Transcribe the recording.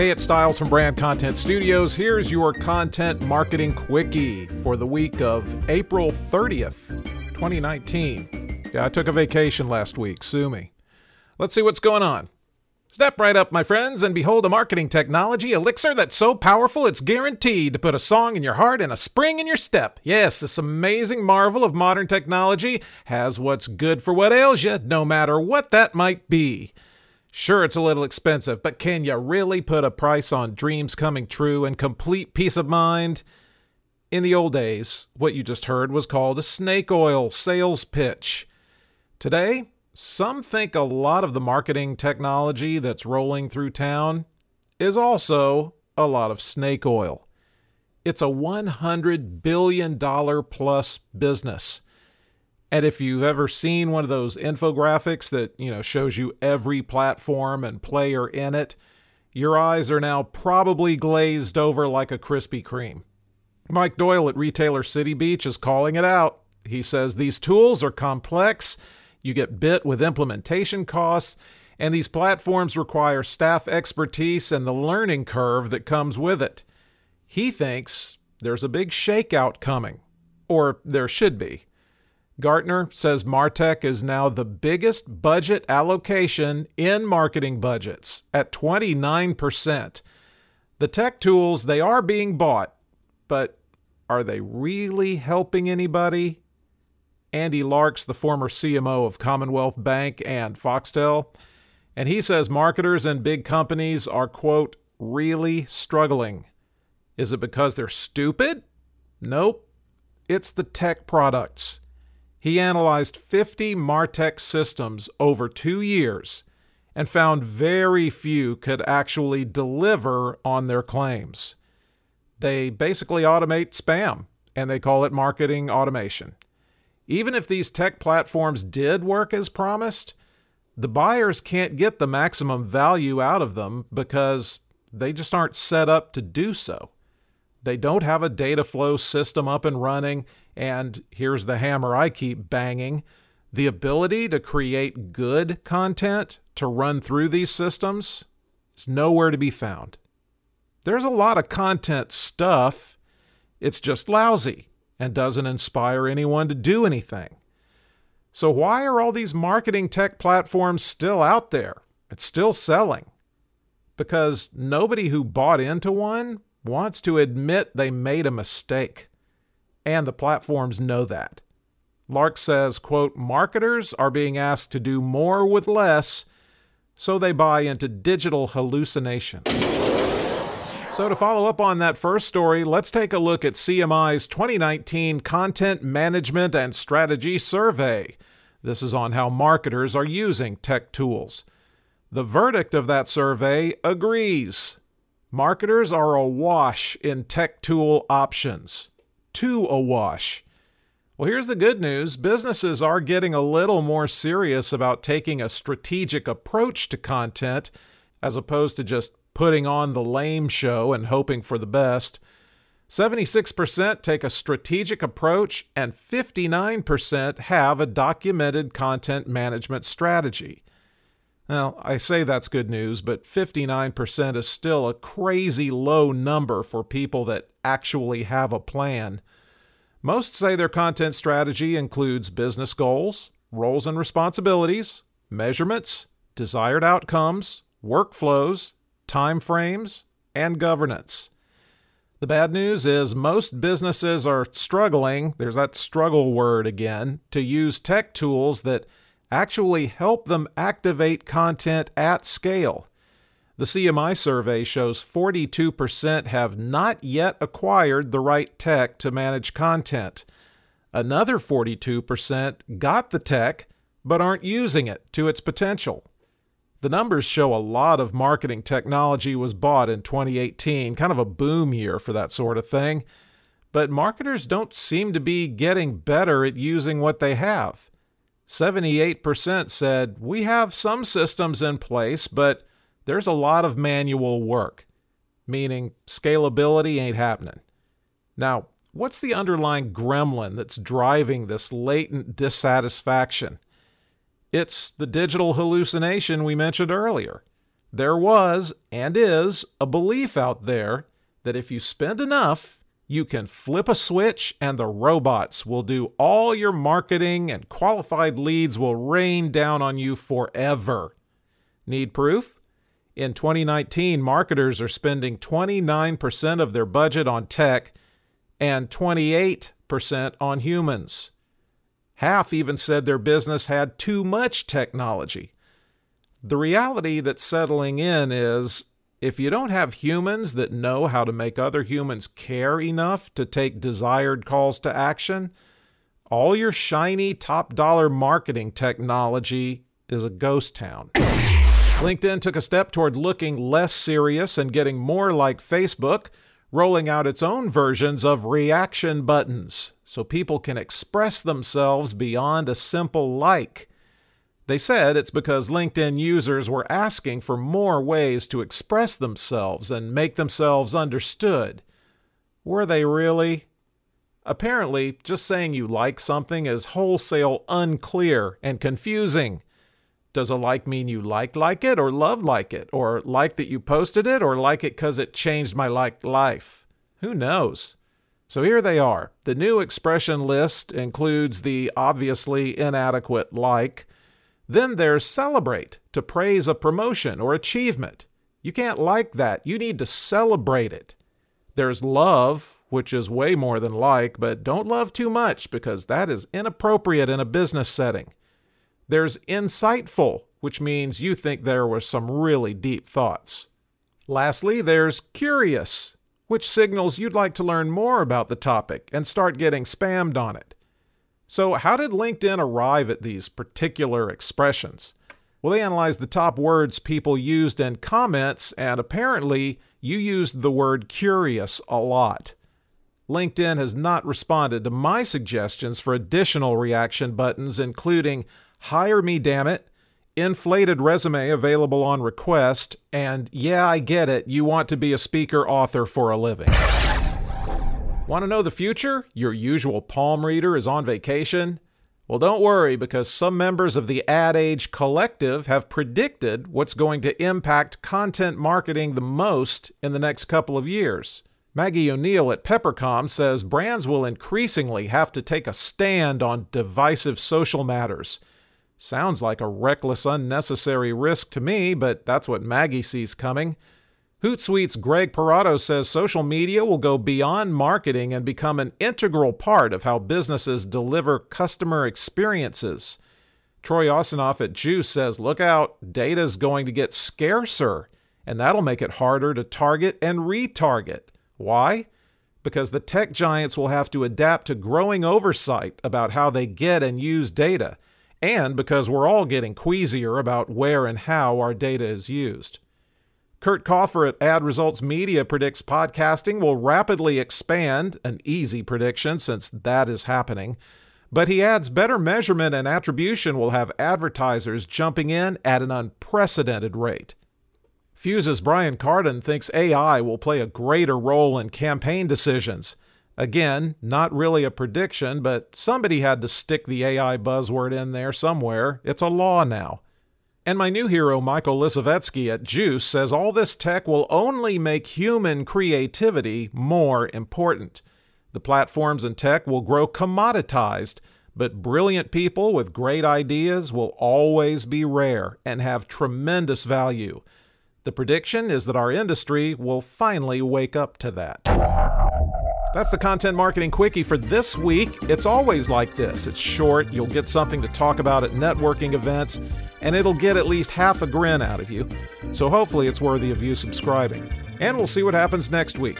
Hey, it's Stiles from Brand Content Studios. Here's your Content Marketing Quickie for the week of April 30th, 2019. Yeah, I took a vacation last week. Sue me. Let's see what's going on. Step right up, my friends, and behold a marketing technology elixir that's so powerful it's guaranteed to put a song in your heart and a spring in your step. Yes, this amazing marvel of modern technology has what's good for what ails you, no matter what that might be. Sure, it's a little expensive, but can you really put a price on dreams coming true and complete peace of mind? In the old days, what you just heard was called a snake oil sales pitch. Today, some think a lot of the marketing technology that's rolling through town is also a lot of snake oil. It's a $100 billion plus business. And if you've ever seen one of those infographics that, shows you every platform and player in it, your eyes are now probably glazed over like a Krispy Kreme. Mike Doyle at retailer City Beach is calling it out. He says these tools are complex, you get bit with implementation costs, and these platforms require staff expertise and the learning curve that comes with it. He thinks there's a big shakeout coming, or there should be. Gartner says Martech is now the biggest budget allocation in marketing budgets at 29%. The tech tools, they are being bought, but are they really helping anybody? Andy Lark's the former CMO of Commonwealth Bank and Foxtel, and he says marketers and big companies are, quote, really struggling. Is it because they're stupid? Nope. It's the tech products. He analyzed 50 Martech systems over 2 years and found very few could actually deliver on their claims. They basically automate spam, and they call it marketing automation. Even if these tech platforms did work as promised, the buyers can't get the maximum value out of them because they just aren't set up to do so. They don't have a data flow system up and running, and here's the hammer I keep banging, the ability to create good content to run through these systems is nowhere to be found. There's a lot of content stuff, it's just lousy and doesn't inspire anyone to do anything. So why are all these marketing tech platforms still out there? It's still selling. Because nobody who bought into one wants to admit they made a mistake. And the platforms know that. Lark says, quote, marketers are being asked to do more with less, so they buy into digital hallucinations. So to follow up on that first story, let's take a look at CMI's 2019 Content Management and Strategy Survey. This is on how marketers are using tech tools. The verdict of that survey agrees. Marketers are awash in tech tool options. Too awash. Well, here's the good news. Businesses are getting a little more serious about taking a strategic approach to content as opposed to just putting on the lame show and hoping for the best. 76% take a strategic approach and 59% have a documented content management strategy. Now, I say that's good news, but 59% is still a crazy low number for people that actually have a plan. Most say their content strategy includes business goals, roles and responsibilities, measurements, desired outcomes, workflows, time frames, and governance. The bad news is most businesses are struggling, there's that struggle word again, to use tech tools that actually help them activate content at scale. The CMI survey shows 42% have not yet acquired the right tech to manage content. Another 42% got the tech, but aren't using it to its potential. The numbers show a lot of marketing technology was bought in 2018, kind of a boom year for that sort of thing. But marketers don't seem to be getting better at using what they have. 78% said, we have some systems in place, but there's a lot of manual work, meaning scalability ain't happening. Now, what's the underlying gremlin that's driving this latent dissatisfaction? It's the digital hallucination we mentioned earlier. There was and is a belief out there that if you spend enough, you can flip a switch and the robots will do all your marketing and qualified leads will rain down on you forever. Need proof? In 2019, marketers are spending 29% of their budget on tech and 28% on humans. Half even said their business had too much technology. The reality that's settling in is, if you don't have humans that know how to make other humans care enough to take desired calls to action, all your shiny top-dollar marketing technology is a ghost town. LinkedIn took a step toward looking less serious and getting more like Facebook, rolling out its own versions of reaction buttons so people can express themselves beyond a simple like. They said it's because LinkedIn users were asking for more ways to express themselves and make themselves understood. Were they really? Apparently, just saying you like something is wholesale unclear and confusing. Does a like mean you like it or love like it, or like that you posted it, or like it because it changed my life? Who knows? So here they are. The new expression list includes the obviously inadequate like. Then there's celebrate, to praise a promotion or achievement. You can't like that. You need to celebrate it. There's love, which is way more than like, but don't love too much because that is inappropriate in a business setting. There's insightful, which means you think there were some really deep thoughts. Lastly, there's curious, which signals you'd like to learn more about the topic and start getting spammed on it. So how did LinkedIn arrive at these particular expressions? Well, they analyzed the top words people used in comments, and apparently you used the word curious a lot. LinkedIn has not responded to my suggestions for additional reaction buttons, including hire me, damn it, inflated resume available on request, and yeah, I get it, you want to be a speaker author for a living. Want to know the future? Your usual palm reader is on vacation? Well, don't worry, because some members of the Ad Age Collective have predicted what's going to impact content marketing the most in the next couple of years. Maggie O'Neill at Peppercom says brands will increasingly have to take a stand on divisive social matters. Sounds like a reckless, unnecessary risk to me, but that's what Maggie sees coming. Hootsuite's Greg Parato says social media will go beyond marketing and become an integral part of how businesses deliver customer experiences. Troy Osinoff at Juice says, look out, data's going to get scarcer, and that'll make it harder to target and retarget. Why? Because the tech giants will have to adapt to growing oversight about how they get and use data, and because we're all getting queasier about where and how our data is used. Kurt Coffer at Ad Results Media predicts podcasting will rapidly expand, an easy prediction since that is happening, but he adds better measurement and attribution will have advertisers jumping in at an unprecedented rate. Fuse's Brian Cardin thinks AI will play a greater role in campaign decisions. Again, not really a prediction, but somebody had to stick the AI buzzword in there somewhere. It's a law now. And my new hero, Michael Lisavetsky at Juice, says all this tech will only make human creativity more important. The platforms and tech will grow commoditized, but brilliant people with great ideas will always be rare and have tremendous value. The prediction is that our industry will finally wake up to that. That's the Content Marketing Quickie for this week. It's always like this. It's short, you'll get something to talk about at networking events, and it'll get at least half a grin out of you. So hopefully it's worthy of you subscribing. And we'll see what happens next week.